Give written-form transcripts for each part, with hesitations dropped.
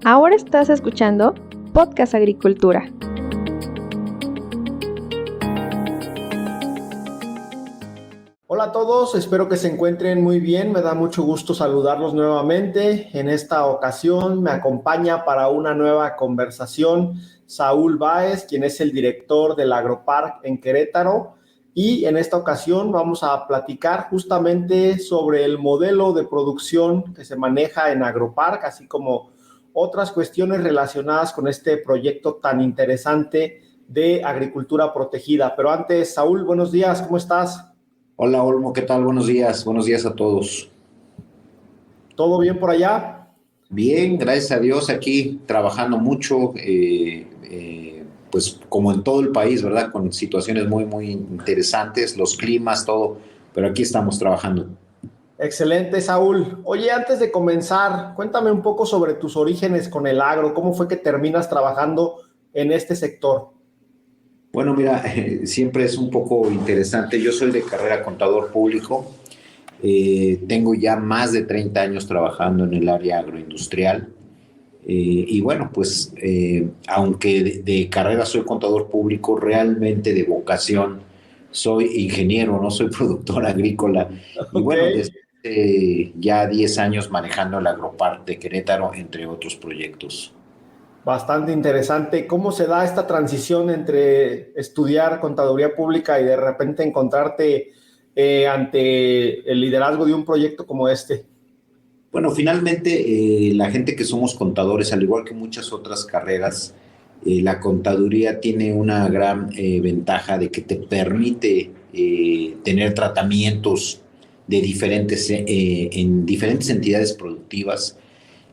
Ahora estás escuchando Podcast Agricultura. Hola a todos, espero que se encuentren muy bien. Me da mucho gusto saludarlos nuevamente. En esta ocasión me acompaña para una nueva conversación Saúl Báez, quien es el director del Agropark en Querétaro. Y en esta ocasión vamos a platicar justamente sobre el modelo de producción que se maneja en Agropark, así como otras cuestiones relacionadas con este proyecto tan interesante de agricultura protegida. Pero antes, Saúl, buenos días, ¿cómo estás? Hola Olmo, ¿qué tal? Buenos días a todos. ¿Todo bien por allá? Bien, gracias a Dios, aquí trabajando mucho, pues como en todo el país, ¿verdad? Con situaciones muy interesantes, los climas, todo, pero aquí estamos trabajando. Excelente, Saúl. Oye, antes de comenzar, cuéntame un poco sobre tus orígenes con el agro. ¿Cómo fue que terminas trabajando en este sector? Bueno, mira, siempre es un poco interesante. Yo soy de carrera contador público. Tengo ya más de 30 años trabajando en el área agroindustrial. Y bueno, pues aunque de carrera soy contador público, realmente de vocación soy ingeniero, no soy productor agrícola. Y Ok, bueno, desde ya 10 años manejando el Agropark de Querétaro, entre otros proyectos. bastante interesante. ¿Cómo se da esta transición entre estudiar contaduría pública y de repente encontrarte ante el liderazgo de un proyecto como este? Bueno, finalmente la gente que somos contadores, al igual que muchas otras carreras, la contaduría tiene una gran ventaja de que te permite tener tratamientos de en diferentes entidades productivas.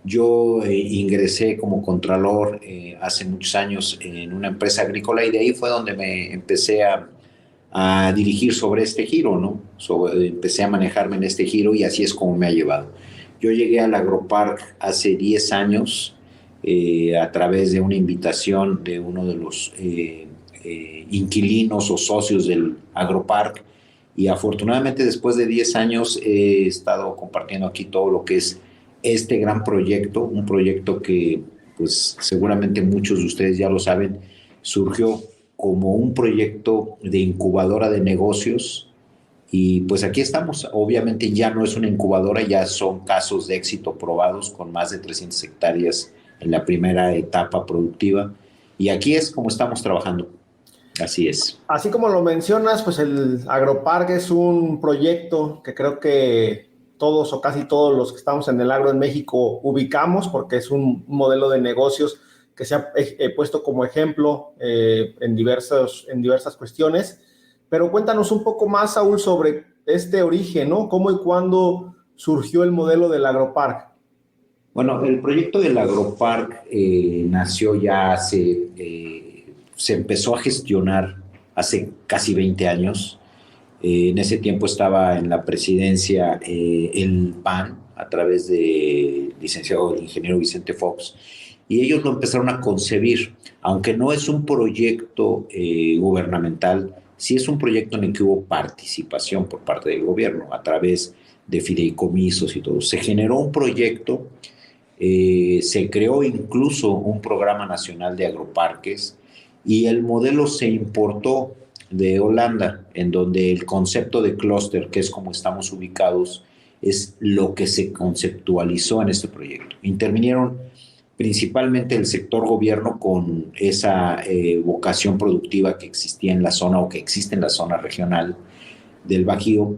Yo ingresé como contralor hace muchos años en una empresa agrícola y de ahí fue donde me empecé a dirigir sobre este giro, ¿no? Empecé a manejarme en este giro y así es como me ha llevado. Yo llegué al Agropark hace 10 años a través de una invitación de uno de los inquilinos o socios del Agropark y afortunadamente después de 10 años he estado compartiendo aquí todo lo que es este gran proyecto, un proyecto que pues seguramente muchos de ustedes ya lo saben, surgió como un proyecto de incubadora de negocios y pues aquí estamos. Obviamente ya no es una incubadora, ya son casos de éxito probados con más de 300 hectáreas en la primera etapa productiva y aquí es como estamos trabajando. Así es. Así como lo mencionas, pues el Agropark es un proyecto que creo que todos o casi todos los que estamos en el agro en México ubicamos porque es un modelo de negocios que se ha puesto como ejemplo en diversas cuestiones. Pero cuéntanos un poco más, Saúl, sobre este origen, ¿no? ¿Cómo y cuándo surgió el modelo del Agropark? Bueno, el proyecto del Agropark nació ya se empezó a gestionar hace casi 20 años. En ese tiempo estaba en la presidencia el PAN a través del licenciado el ingeniero Vicente Fox y ellos lo empezaron a concebir, aunque no es un proyecto gubernamental, sí es un proyecto en el que hubo participación por parte del gobierno a través de fideicomisos y todo. Se generó un proyecto, se creó incluso un programa nacional de agroparques y el modelo se importó de Holanda, en donde el concepto de clúster, que es como estamos ubicados, es lo que se conceptualizó en este proyecto. Intervinieron principalmente el sector gobierno con esa vocación productiva que existía en la zona o que existe en la zona regional del Bajío.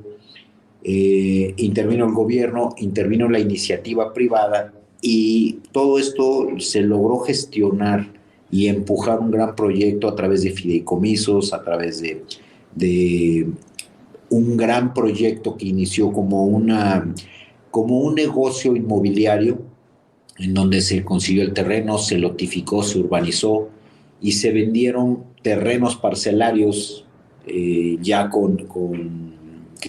Intervino el gobierno, intervino la iniciativa privada y todo esto se logró gestionar y empujar un gran proyecto a través de fideicomisos, a través de un gran proyecto que inició como un negocio inmobiliario en donde se consiguió el terreno, se lotificó, se urbanizó y se vendieron terrenos parcelarios ya con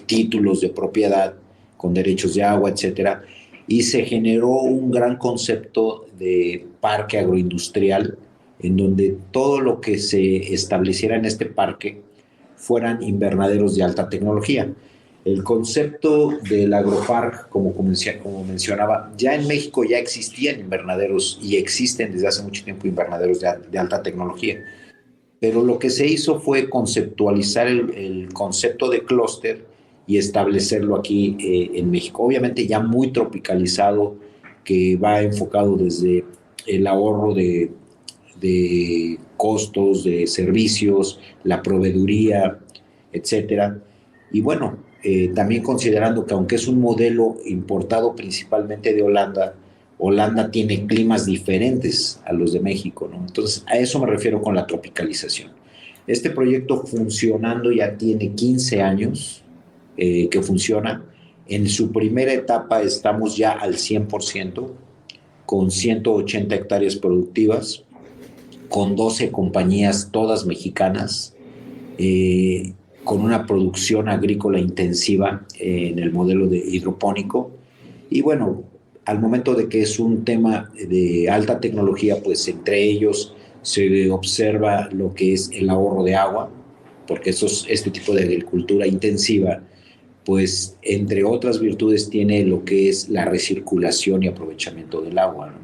títulos de propiedad, con derechos de agua, etcétera, y se generó un gran concepto de parque agroindustrial en donde todo lo que se estableciera en este parque fueran invernaderos de alta tecnología. El concepto del agropark, como mencionaba, ya en México ya existían invernaderos y existen desde hace mucho tiempo invernaderos de alta tecnología. Pero lo que se hizo fue conceptualizar el concepto de clúster y establecerlo aquí en México. Obviamente ya muy tropicalizado, que va enfocado desde el ahorro de costos, de servicios, la proveeduría, etcétera. Y bueno, también considerando que aunque es un modelo importado principalmente de Holanda, Holanda tiene climas diferentes a los de México, ¿no? Entonces, a eso me refiero con la tropicalización. Este proyecto funcionando ya tiene 15 años que funciona. En su primera etapa estamos ya al 100%, con 180 hectáreas productivas, con 12 compañías, todas mexicanas, con una producción agrícola intensiva en el modelo de hidropónico. Y bueno, al momento de que es un tema de alta tecnología, pues entre ellos se observa lo que es el ahorro de agua, porque este tipo de agricultura intensiva, pues entre otras virtudes tiene lo que es la recirculación y aprovechamiento del agua, ¿no?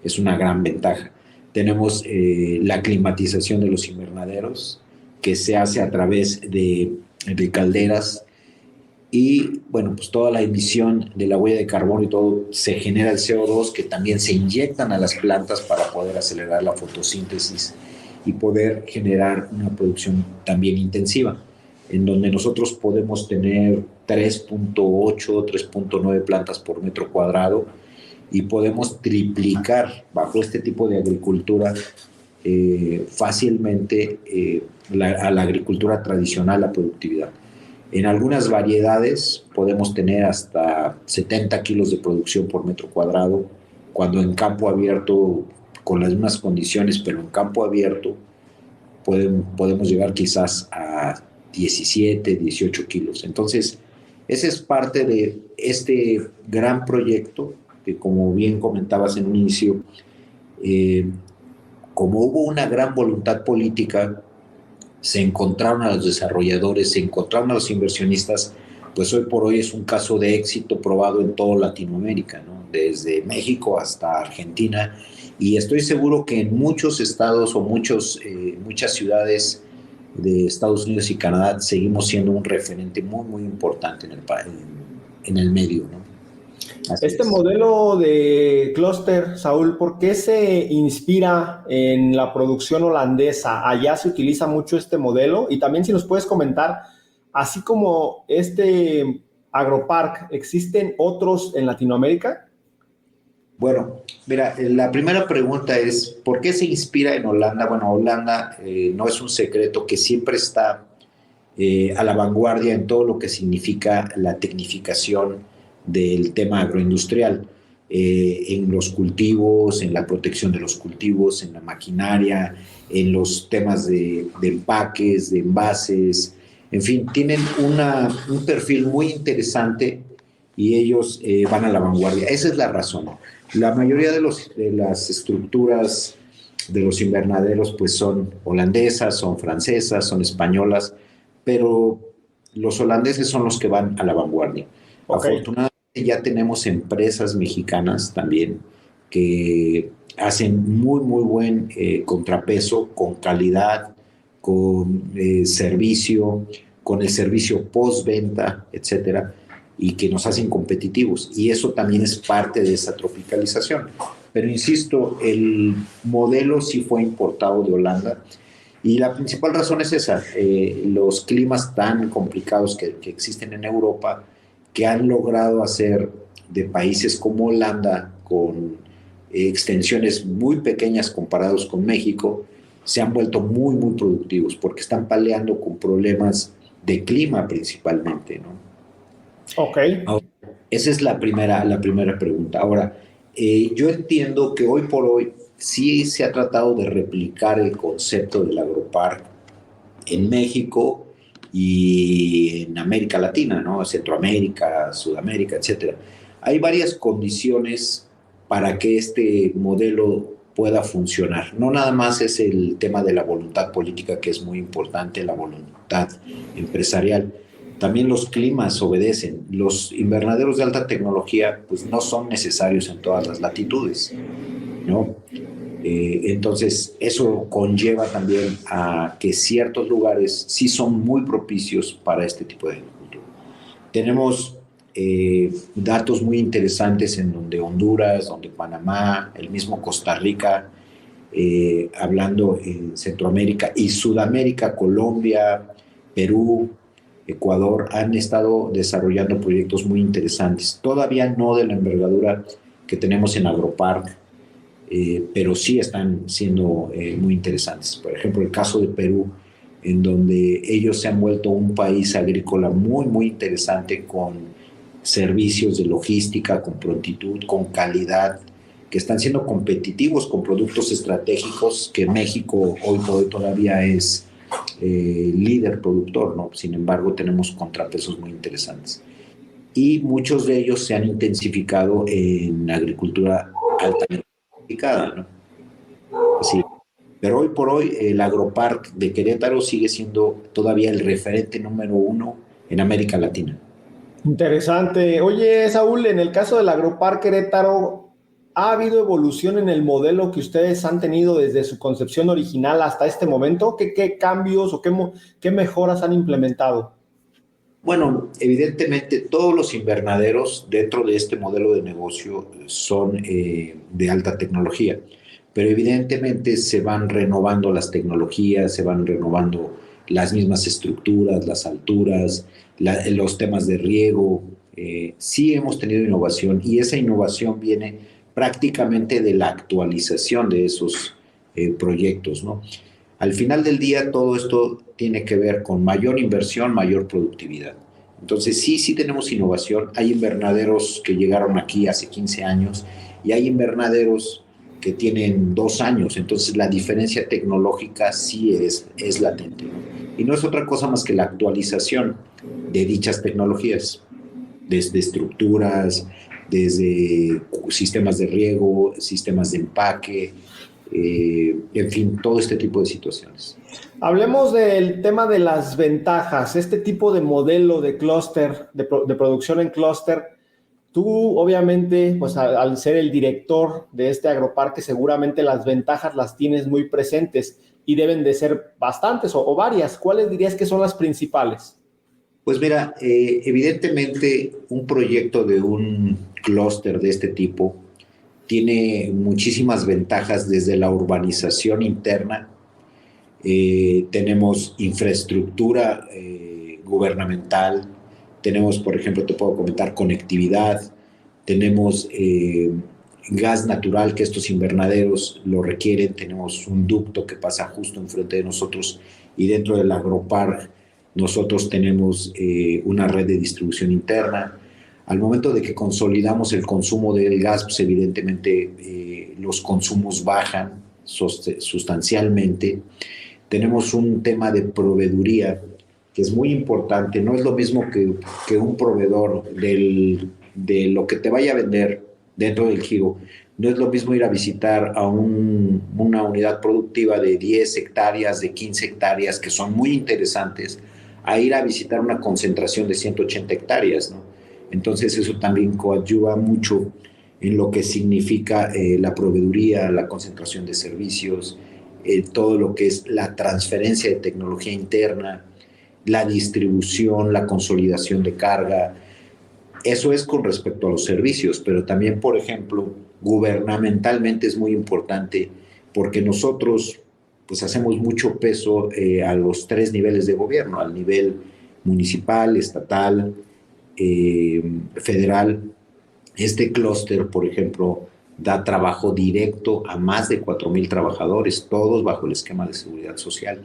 Es una gran ventaja. Tenemos la climatización de los invernaderos, que se hace a través de calderas, y bueno, pues toda la emisión de la huella de carbono y todo, se genera el CO2, que también se inyectan a las plantas para poder acelerar la fotosíntesis y poder generar una producción también intensiva, en donde nosotros podemos tener 3.8, 3.9 plantas por metro cuadrado, y podemos triplicar bajo este tipo de agricultura fácilmente a la agricultura tradicional la productividad. En algunas variedades podemos tener hasta 70 kilos de producción por metro cuadrado, cuando en campo abierto, con las mismas condiciones, pero en campo abierto, podemos llegar quizás a 17, 18 kilos. Entonces, ese es parte de este gran proyecto que, como bien comentabas en un inicio, como hubo una gran voluntad política, se encontraron a los desarrolladores, se encontraron a los inversionistas, pues hoy por hoy es un caso de éxito probado en toda Latinoamérica, ¿no? Desde México hasta Argentina, y estoy seguro que en muchos estados o muchas ciudades de Estados Unidos y Canadá seguimos siendo un referente muy, muy importante en el medio, ¿no? Este modelo de clúster, Saúl, ¿por qué se inspira en la producción holandesa? Allá se utiliza mucho este modelo, y también si nos puedes comentar, así como este agropark, ¿existen otros en Latinoamérica? Bueno, mira, la primera pregunta es, ¿por qué se inspira en Holanda? Bueno, Holanda no es un secreto que siempre está a la vanguardia en todo lo que significa la tecnificación del tema agroindustrial, en los cultivos, en la protección de los cultivos, en la maquinaria, en los temas de empaques, de envases, en fin, tienen un perfil muy interesante, y ellos van a la vanguardia. Esa es la razón. La mayoría de las estructuras de los invernaderos pues son holandesas, son francesas, son españolas, pero los holandeses son los que van a la vanguardia. Okay. Afortunadamente ya tenemos empresas mexicanas también que hacen muy, muy buen contrapeso, con calidad, con servicio, con el servicio postventa, etcétera, y que nos hacen competitivos. Y eso también es parte de esa tropicalización. Pero insisto, el modelo sí fue importado de Holanda, y la principal razón es esa, los climas tan complicados que existen en Europa, que han logrado hacer de países como Holanda, con extensiones muy pequeñas comparados con México, se han vuelto muy, muy productivos, porque están peleando con problemas de clima principalmente, ¿no? Ok. Ahora, esa es la primera pregunta. Ahora, yo entiendo que hoy por hoy sí se ha tratado de replicar el concepto del agropark en México y en América Latina, ¿no? Centroamérica, Sudamérica, etcétera. Hay varias condiciones para que este modelo pueda funcionar. No nada más es el tema de la voluntad política, que es muy importante, la voluntad empresarial, También los climas obedecen. Los invernaderos de alta tecnología pues no son necesarios en todas las latitudes, ¿no? Entonces, eso conlleva también a que ciertos lugares sí son muy propicios para este tipo de agricultura. Tenemos datos muy interesantes en donde Honduras, donde Panamá, el mismo Costa Rica, hablando en Centroamérica y Sudamérica, Colombia, Perú, Ecuador, han estado desarrollando proyectos muy interesantes. Todavía no de la envergadura que tenemos en Agropark, pero sí están siendo muy interesantes. Por ejemplo, el caso de Perú, en donde ellos se han vuelto un país agrícola muy, muy interesante con servicios de logística, con prontitud, con calidad, que están siendo competitivos con productos estratégicos que México hoy por hoy todavía es líder productor, ¿no? Sin embargo, tenemos contrapesos muy interesantes. Y muchos de ellos se han intensificado en agricultura altamente complicada, ¿no? Sí. Pero hoy por hoy el Agropark de Querétaro sigue siendo todavía el referente número uno en América Latina. Interesante. Oye, Saúl, en el caso del Agropark Querétaro, ¿ha habido evolución en el modelo que ustedes han tenido desde su concepción original hasta este momento? ¿Qué cambios o qué mejoras han implementado? Bueno, evidentemente todos los invernaderos dentro de este modelo de negocio son de alta tecnología, pero evidentemente se van renovando las tecnologías, se van renovando las mismas estructuras, las alturas, los temas de riego. Sí hemos tenido innovación y esa innovación viene prácticamente de la actualización de esos proyectos, ¿no? Al final del día, todo esto tiene que ver con mayor inversión, mayor productividad. Entonces, sí tenemos innovación. Hay invernaderos que llegaron aquí hace 15 años y hay invernaderos que tienen 2 años. Entonces, la diferencia tecnológica sí es latente, ¿no? Y no es otra cosa más que la actualización de dichas tecnologías, desde estructuras, desde sistemas de riego, sistemas de empaque, en fin, todo este tipo de situaciones. Hablemos del tema de las ventajas, este tipo de modelo de clúster, de producción en clúster. Tú, obviamente, pues al ser el director de este agroparque, seguramente las ventajas las tienes muy presentes y deben de ser bastantes o varias. ¿Cuáles dirías que son las principales? Pues mira, evidentemente un proyecto de un clúster de este tipo tiene muchísimas ventajas desde la urbanización interna. Tenemos infraestructura gubernamental, tenemos, por ejemplo, te puedo comentar, conectividad, tenemos gas natural que estos invernaderos lo requieren, tenemos un ducto que pasa justo enfrente de nosotros y dentro del agropark nosotros tenemos una red de distribución interna. Al momento de que consolidamos el consumo del gas, pues evidentemente los consumos bajan sustancialmente. Tenemos un tema de proveeduría que es muy importante. No es lo mismo que un proveedor de lo que te vaya a vender dentro del giro. No es lo mismo ir a visitar a una unidad productiva de 10 hectáreas, de 15 hectáreas, que son muy interesantes, a ir a visitar una concentración de 180 hectáreas, ¿no? Entonces eso también coadyuva mucho en lo que significa la proveeduría, la concentración de servicios, todo lo que es la transferencia de tecnología interna, la distribución, la consolidación de carga. Eso es con respecto a los servicios, pero también, por ejemplo, gubernamentalmente es muy importante porque nosotros pues hacemos mucho peso a los 3 niveles de gobierno, al nivel municipal, estatal, federal. Este clúster, por ejemplo, da trabajo directo a más de 4,000 trabajadores, todos bajo el esquema de seguridad social.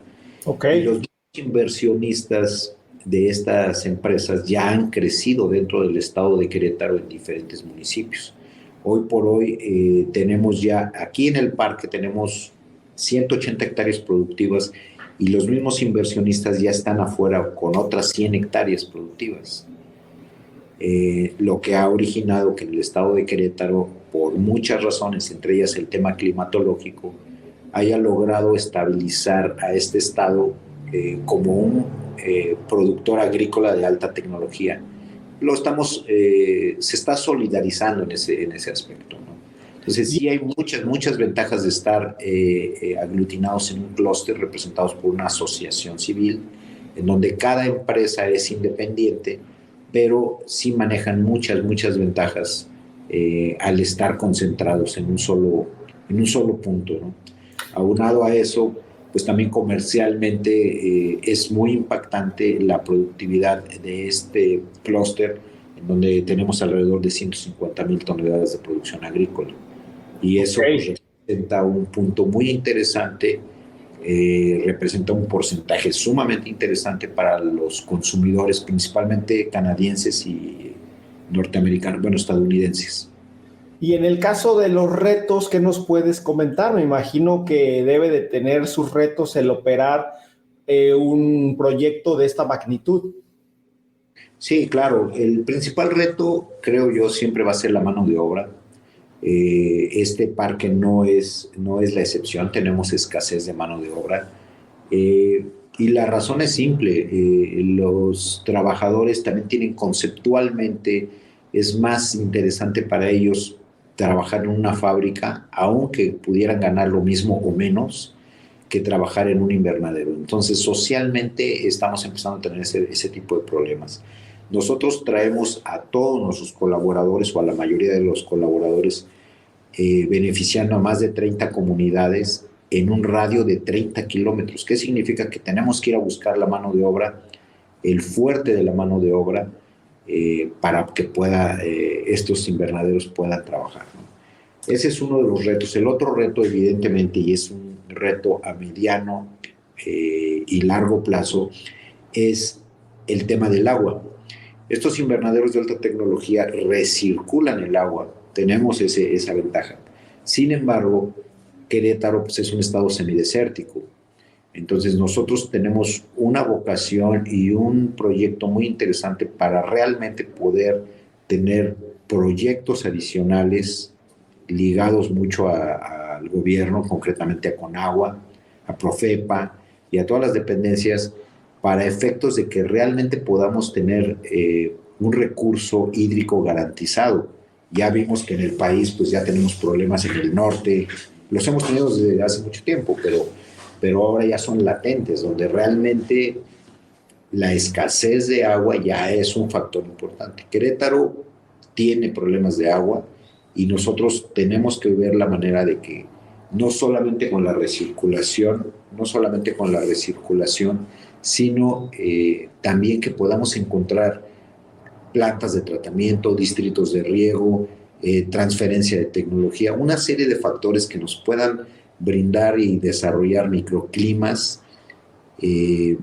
Okay. Y los inversionistas de estas empresas ya han crecido dentro del estado de Querétaro en diferentes municipios. Hoy por hoy tenemos ya, aquí en el parque tenemos 180 hectáreas productivas y los mismos inversionistas ya están afuera con otras 100 hectáreas productivas. Lo que ha originado que en el estado de Querétaro, por muchas razones, entre ellas el tema climatológico, haya logrado estabilizar a este estado como un productor agrícola de alta tecnología. Se está solidarizando en ese aspecto, ¿no? Entonces sí hay muchas ventajas de estar aglutinados en un clúster representados por una asociación civil, en donde cada empresa es independiente, pero sí manejan muchas ventajas al estar concentrados en un solo punto, ¿no? Aunado a eso, pues también comercialmente es muy impactante la productividad de este clúster, en donde tenemos alrededor de 150,000 toneladas de producción agrícola. Y eso pues, representa un punto muy interesante, representa un porcentaje sumamente interesante para los consumidores, principalmente canadienses y norteamericanos, bueno, estadounidenses. Y en el caso de los retos, ¿qué nos puedes comentar? Me imagino que debe de tener sus retos el operar un proyecto de esta magnitud. Sí, claro. El principal reto, creo yo, siempre va a ser la mano de obra. Este parque no es la excepción. Tenemos escasez de mano de obra. Y la razón es simple. Los trabajadores también tienen conceptualmente, es más interesante para ellos trabajar en una fábrica, aunque pudieran ganar lo mismo o menos, que trabajar en un invernadero. Entonces, socialmente estamos empezando a tener ese tipo de problemas. Nosotros traemos a todos nuestros colaboradores, o a la mayoría de los colaboradores, beneficiando a más de 30 comunidades en un radio de 30 kilómetros. ¿Qué significa? Que tenemos que ir a buscar la mano de obra, el fuerte de la mano de obra, para que estos invernaderos puedan trabajar, ¿no? Ese es uno de los retos. El otro reto, evidentemente, y es un reto a mediano y largo plazo, es el tema del agua. Estos invernaderos de alta tecnología recirculan el agua, tenemos esa ventaja. Sin embargo, Querétaro pues, es un estado semidesértico. Entonces nosotros tenemos una vocación y un proyecto muy interesante para realmente poder tener proyectos adicionales ligados mucho al gobierno, concretamente a Conagua, a Profepa y a todas las dependencias, para efectos de que realmente podamos tener un recurso hídrico garantizado. Ya vimos que en el país pues ya tenemos problemas en el norte, los hemos tenido desde hace mucho tiempo, pero ahora ya son latentes, donde realmente la escasez de agua ya es un factor importante. Querétaro tiene problemas de agua y nosotros tenemos que ver la manera de que no solamente con la recirculación, sino también que podamos encontrar plantas de tratamiento, distritos de riego, transferencia de tecnología, una serie de factores que nos puedan brindar y desarrollar microclimas,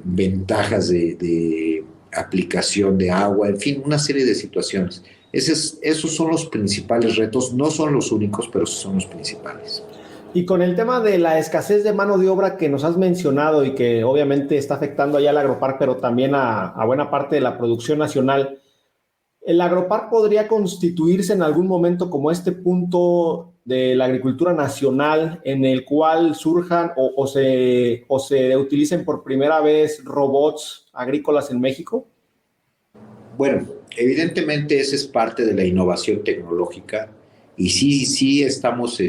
ventajas de aplicación de agua, en fin, una serie de situaciones. Esos son los principales retos, no son los únicos, pero son los principales. Y con el tema de la escasez de mano de obra que nos has mencionado y que obviamente está afectando allá al Agropark, pero también a buena parte de la producción nacional, ¿el Agropark podría constituirse en algún momento como este punto de la agricultura nacional en el cual surjan o se utilicen por primera vez robots agrícolas en México? Bueno, evidentemente esa es parte de la innovación tecnológica y sí estamos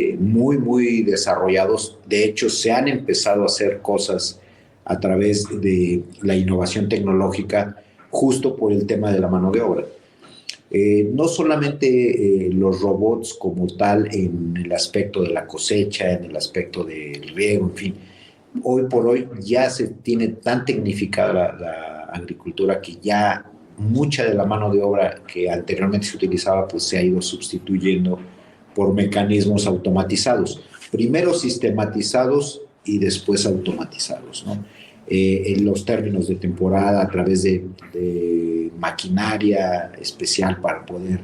muy desarrollados. De hecho, se han empezado a hacer cosas a través de la innovación tecnológica justo por el tema de la mano de obra. No solamente los robots como tal en el aspecto de la cosecha, en el aspecto del riego, en fin. Hoy por hoy ya se tiene tan tecnificada la agricultura que ya mucha de la mano de obra que anteriormente se utilizaba pues se ha ido sustituyendo por mecanismos automatizados. Primero sistematizados y después automatizados, ¿no? En los términos de temporada, a través de maquinaria especial para poder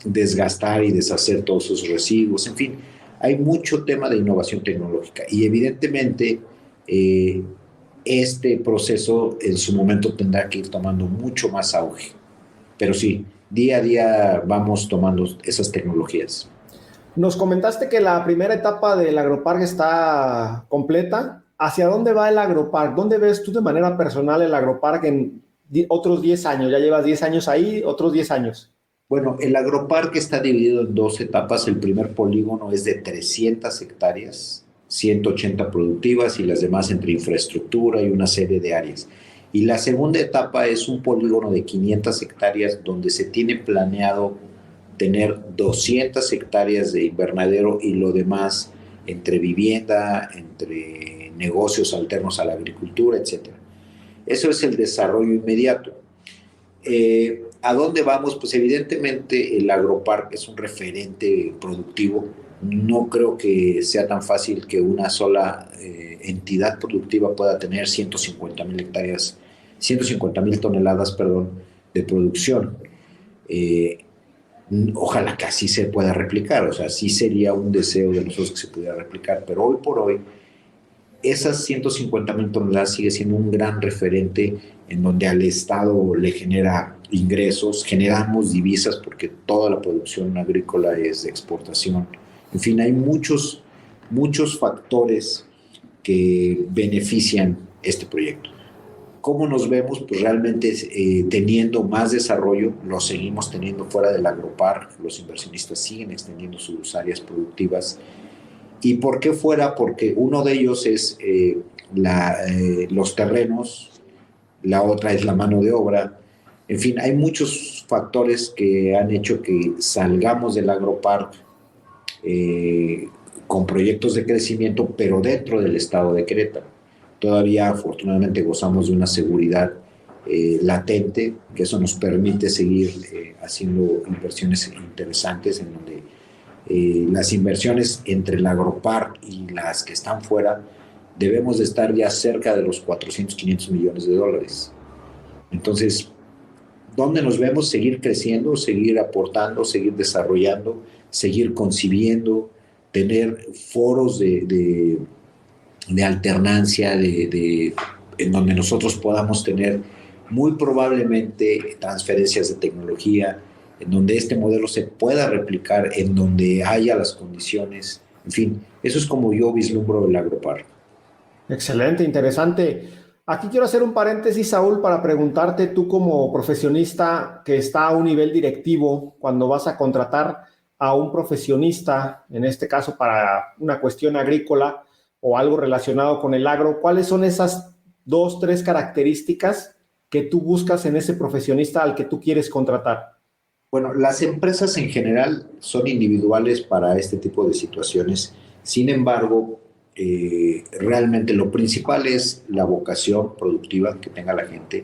desgastar y deshacer todos esos residuos, en fin, hay mucho tema de innovación tecnológica y evidentemente este proceso en su momento tendrá que ir tomando mucho más auge, pero sí, día a día vamos tomando esas tecnologías. Nos comentaste que la primera etapa del Agropark está completa. ¿hacia dónde va el Agropark? ¿Dónde ves tú de manera personal el Agropark en otros 10 años? Ya llevas 10 años ahí, otros 10 años. Bueno, el agroparque está dividido en dos etapas. El primer polígono es de 300 hectáreas, 180 productivas y las demás entre infraestructura y una serie de áreas. Y la segunda etapa es un polígono de 500 hectáreas donde se tiene planeado tener 200 hectáreas de invernadero y lo demás entre vivienda, entre negocios alternos a la agricultura, etc. Eso es el desarrollo inmediato. ¿A dónde vamos? Pues evidentemente el agroparque es un referente productivo. No creo que sea tan fácil que una sola entidad productiva pueda tener 150,000 hectáreas, 150,000 toneladas, perdón, de producción. Ojalá que así se pueda replicar, o sea, sí sería un deseo de nosotros que se pudiera replicar, pero hoy por hoy esas 150,000 toneladas sigue siendo un gran referente en donde al Estado le genera ingresos, generamos divisas porque toda la producción agrícola es de exportación. En fin, hay muchos factores que benefician este proyecto. ¿Cómo nos vemos? Pues realmente teniendo más desarrollo, lo seguimos teniendo fuera del agroparque, los inversionistas siguen extendiendo sus áreas productivas. ¿Y por qué fuera? Porque uno de ellos es los terrenos, la otra es la mano de obra. En fin, hay muchos factores que han hecho que salgamos del agroparque con proyectos de crecimiento, pero dentro del estado de Querétaro. Todavía afortunadamente gozamos de una seguridad latente, que eso nos permite seguir haciendo inversiones interesantes en donde las inversiones entre el agroparque y las que están fuera debemos de estar ya cerca de los 400, 500 millones de dólares. Entonces, ¿dónde nos vemos? Seguir creciendo, seguir aportando, seguir desarrollando, seguir concibiendo, tener foros de alternancia, en donde nosotros podamos tener muy probablemente transferencias de tecnología, en donde este modelo se pueda replicar, en donde haya las condiciones. En fin, eso es como yo vislumbro el agroparque. Excelente, interesante. Aquí quiero hacer un paréntesis, Saúl, para preguntarte, tú como profesionista que está a un nivel directivo, cuando vas a contratar a un profesionista, en este caso para una cuestión agrícola o algo relacionado con el agro, ¿cuáles son esas 2, 3 características que tú buscas en ese profesionista al que tú quieres contratar? Bueno, las empresas en general son individuales para este tipo de situaciones. Sin embargo, realmente lo principal es la vocación productiva que tenga la gente.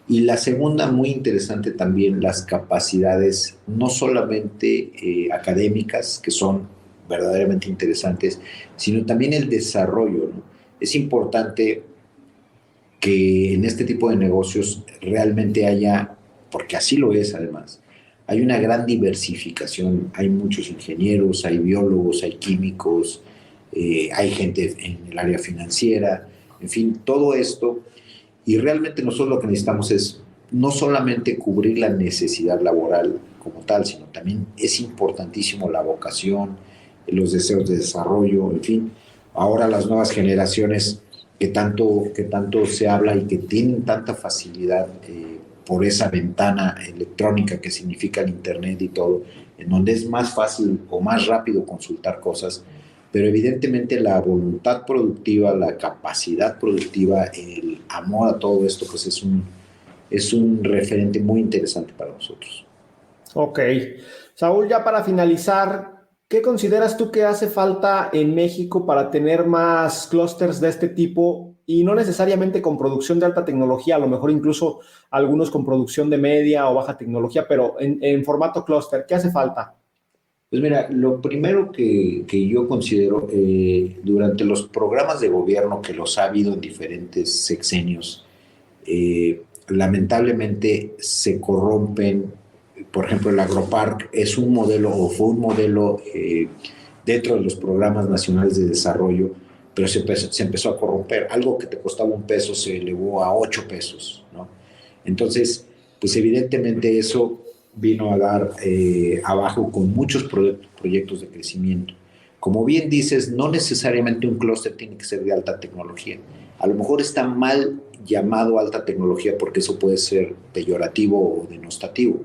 Y la segunda, muy interesante también, las capacidades no solamente académicas, que son verdaderamente interesantes, sino también el desarrollo, ¿no? Es importante que en este tipo de negocios realmente haya, porque así lo es además, hay una gran diversificación, hay muchos ingenieros, hay biólogos, hay químicos, hay gente en el área financiera, en fin, todo esto. Y realmente nosotros lo que necesitamos es no solamente cubrir la necesidad laboral como tal, sino también es importantísimo la vocación, los deseos de desarrollo, en fin. Ahora las nuevas generaciones que tanto se habla y que tienen tanta facilidad por esa ventana electrónica que significa el Internet y todo, en donde es más fácil o más rápido consultar cosas, pero evidentemente la voluntad productiva, la capacidad productiva, el amor a todo esto, pues es un referente muy interesante para nosotros. Ok. Saúl, ya para finalizar, ¿qué consideras tú que hace falta en México para tener más clústeres de este tipo? Y no necesariamente con producción de alta tecnología, a lo mejor incluso algunos con producción de media o baja tecnología, pero en formato clúster, ¿qué hace falta? Pues mira, lo primero que yo considero, durante los programas de gobierno que los ha habido en diferentes sexenios, lamentablemente se corrompen. Por ejemplo, el Agroparque es un modelo o fue un modelo dentro de los programas nacionales de desarrollo, pero se empezó a corromper. Algo que te costaba $1 se elevó a $8, ¿no? Entonces, pues evidentemente eso vino a dar abajo con muchos proyectos de crecimiento. Como bien dices, no necesariamente un clúster tiene que ser de alta tecnología. A lo mejor está mal llamado alta tecnología porque eso puede ser peyorativo o denostativo.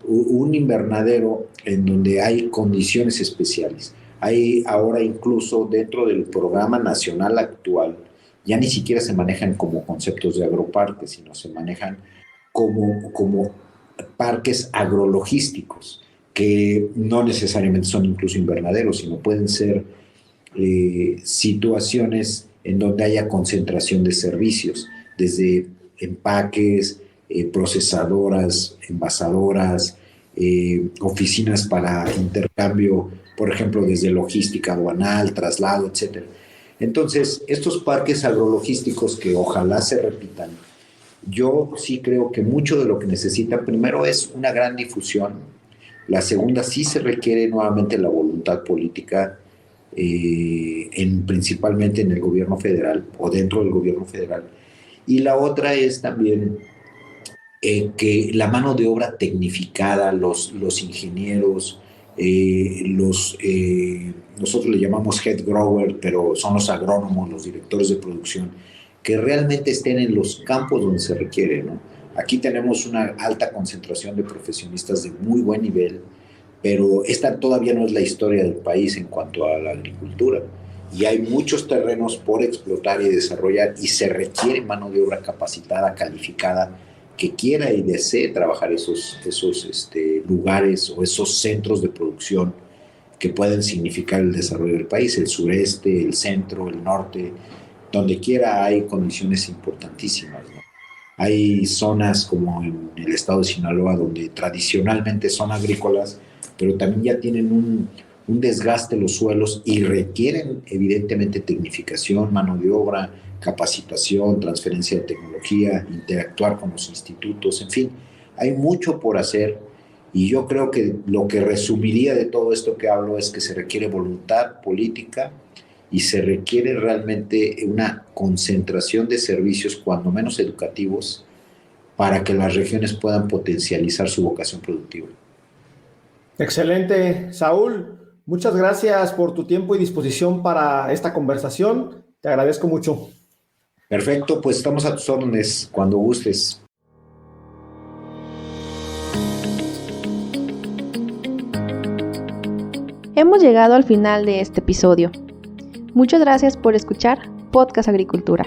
Un invernadero en donde hay condiciones especiales. Hay ahora incluso dentro del programa nacional actual, ya ni siquiera se manejan como conceptos de agroparque, sino se manejan como parques agrologísticos, que no necesariamente son incluso invernaderos, sino pueden ser situaciones en donde haya concentración de servicios, desde empaques, procesadoras, envasadoras, oficinas para intercambio, por ejemplo, desde logística aduanal, traslado, etc. Entonces, estos parques agrologísticos que ojalá se repitan, yo sí creo que mucho de lo que necesitan, primero, es una gran difusión. La segunda, sí se requiere nuevamente la voluntad política, principalmente en el gobierno federal o dentro del gobierno federal. Y la otra es también que la mano de obra tecnificada, los ingenieros, nosotros le llamamos head grower, pero son los agrónomos, los directores de producción, que realmente estén en los campos donde se requiere, ¿no? Aquí tenemos una alta concentración de profesionistas de muy buen nivel, pero esta todavía no es la historia del país en cuanto a la agricultura. Y hay muchos terrenos por explotar y desarrollar, y se requiere mano de obra capacitada, calificada, que quiera y desee trabajar esos lugares o esos centros de producción que pueden significar el desarrollo del país, el sureste, el centro, el norte, donde quiera hay condiciones importantísimas, ¿no? Hay zonas como en el estado de Sinaloa donde tradicionalmente son agrícolas, pero también ya tienen un desgaste los suelos y requieren evidentemente tecnificación, mano de obra, capacitación, transferencia de tecnología, interactuar con los institutos, en fin, hay mucho por hacer, y yo creo que lo que resumiría de todo esto que hablo es que se requiere voluntad política y se requiere realmente una concentración de servicios, cuando menos educativos, para que las regiones puedan potencializar su vocación productiva. Excelente, Saúl. Muchas gracias por tu tiempo y disposición para esta conversación. Te agradezco mucho. Perfecto, pues estamos a tus órdenes cuando gustes. Hemos llegado al final de este episodio. Muchas gracias por escuchar Podcast Agricultura.